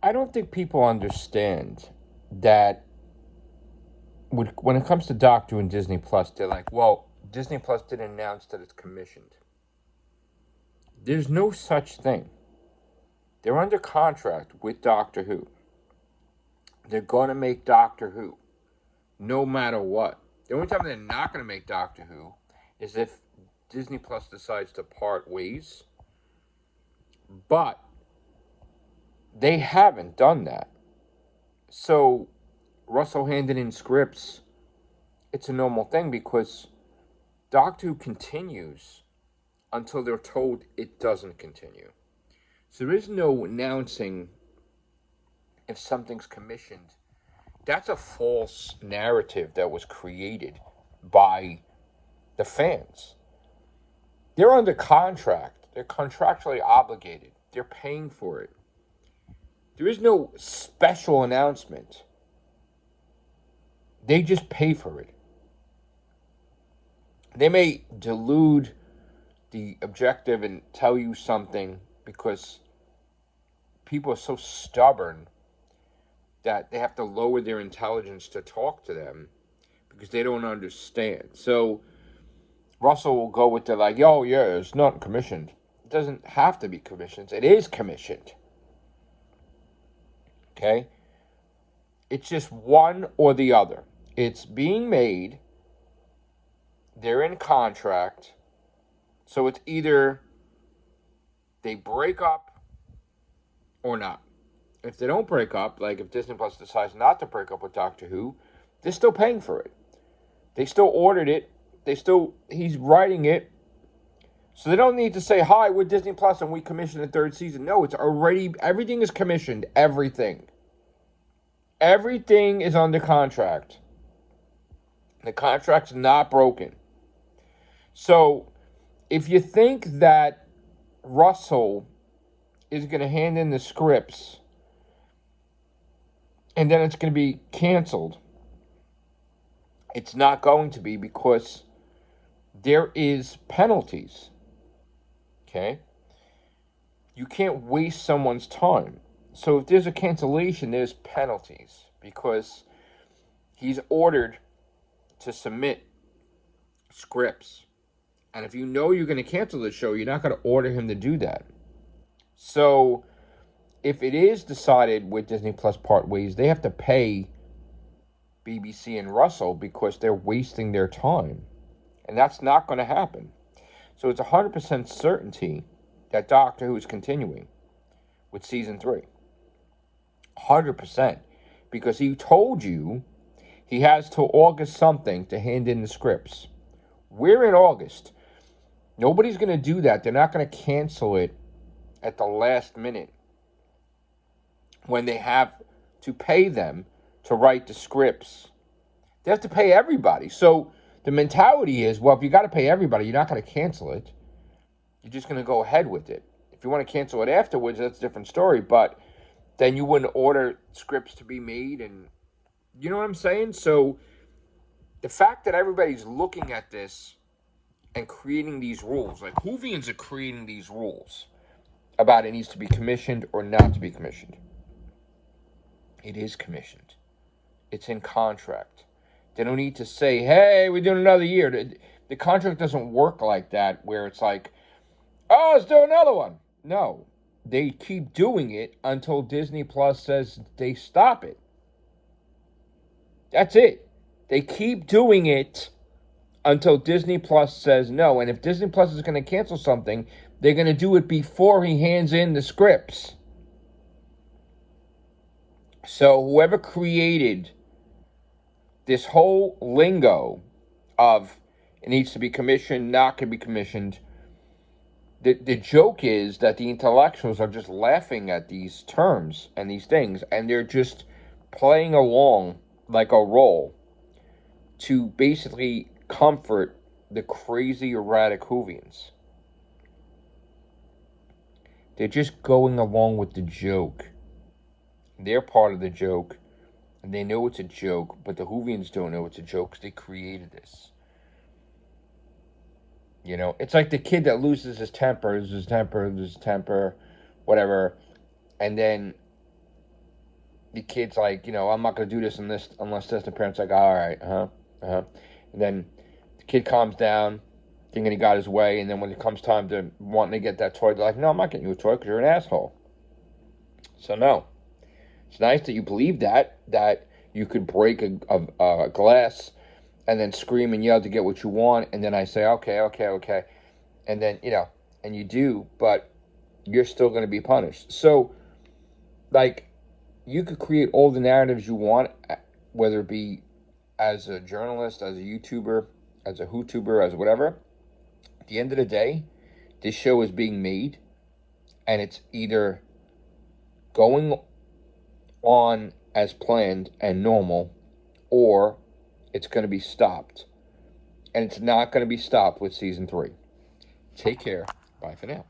I don't think people understand that when it comes to Doctor Who and Disney Plus, they're like, well, Disney Plus didn't announce that it's commissioned. There's no such thing. They're under contract with Doctor Who. They're going to make Doctor Who no matter what. The only time they're not going to make Doctor Who is if Disney Plus decides to part ways. But they haven't done that. So Russell handed in scripts. It's a normal thing because Doctor Who continues until they're told it doesn't continue. So there is no announcing if something's commissioned. That's a false narrative that was created by the fans. They're under contract. They're contractually obligated. They're paying for it. There is no special announcement. They just pay for it. They may delude the objective and tell you something because people are so stubborn that they have to lower their intelligence to talk to them because they don't understand. So Russell will go with the like, oh yeah, it's not commissioned. It doesn't have to be commissioned. It is commissioned. Okay? It's just one or the other. It's being made. They're in contract. So it's either they break up or not. If they don't break up, like if Disney Plus decides not to break up with Doctor Who, they're still paying for it. They still ordered it. He's writing it. So they don't need to say, hi, we're Disney Plus and we commissioned the third season. No, it's already, everything is commissioned. Everything. Everything is under contract. The contract's not broken. So if you think that Russell is going to hand in the scripts and then it's going to be canceled, it's not going to be because there is penalties. Okay? You can't waste someone's time. So if there's a cancellation, there's penalties because he's ordered to submit scripts. And if you know you're going to cancel the show, you're not going to order him to do that. So if it is decided with Disney Plus part ways, they have to pay BBC and Russell because they're wasting their time. And that's not going to happen. So it's 100% certainty that Doctor Who is continuing with season 3. 100%. Because he told you he has till August something to hand in the scripts. We're in August. Nobody's going to do that. They're not going to cancel it at the last minute when they have to pay them to write the scripts. They have to pay everybody. So the mentality is, well, if you got to pay everybody, you're not going to cancel it. You're just going to go ahead with it. If you want to cancel it afterwards, that's a different story. But then you wouldn't order scripts to be made. And you know what I'm saying? So the fact that everybody's looking at this and creating these rules, like Whovians are creating these rules about it needs to be commissioned or not to be commissioned. It is commissioned. It's in contract. They don't need to say, hey, we're doing another year. The contract doesn't work like that where it's like, oh, let's do another one. No. They keep doing it until Disney Plus says they stop it. That's it. They keep doing it until Disney Plus says no. And if Disney Plus is going to cancel something, they're going to do it before he hands in the scripts. So whoever created this whole lingo of it needs to be commissioned, not can be commissioned, the joke is that the intellectuals are just laughing at these terms and these things, and they're just playing along like a role to basically comfort the crazy, erratic Whovians. They're just going along with the joke. They're part of the joke, and they know it's a joke, but the Whovians don't know it's a joke because they created this. You know, it's like the kid that loses his temper, whatever, and then the kid's like, I'm not going to do this unless this. The parent's like, all right, and then the kid calms down, thinking he got his way, and then when it comes time to wanting to get that toy, they're like, no, I'm not getting you a toy because you're an asshole. So no, it's nice that you believe that you could break a glass and then scream and yell to get what you want, and then I say, okay, and then, and you do, but you're still going to be punished. So, like, you could create all the narratives you want, whether it be as a journalist, as a YouTuber, as a HooTuber, as whatever. At the end of the day, this show is being made, and it's either going on as planned and normal, or it's going to be stopped. And it's not going to be stopped with season 3. Take care. Bye for now.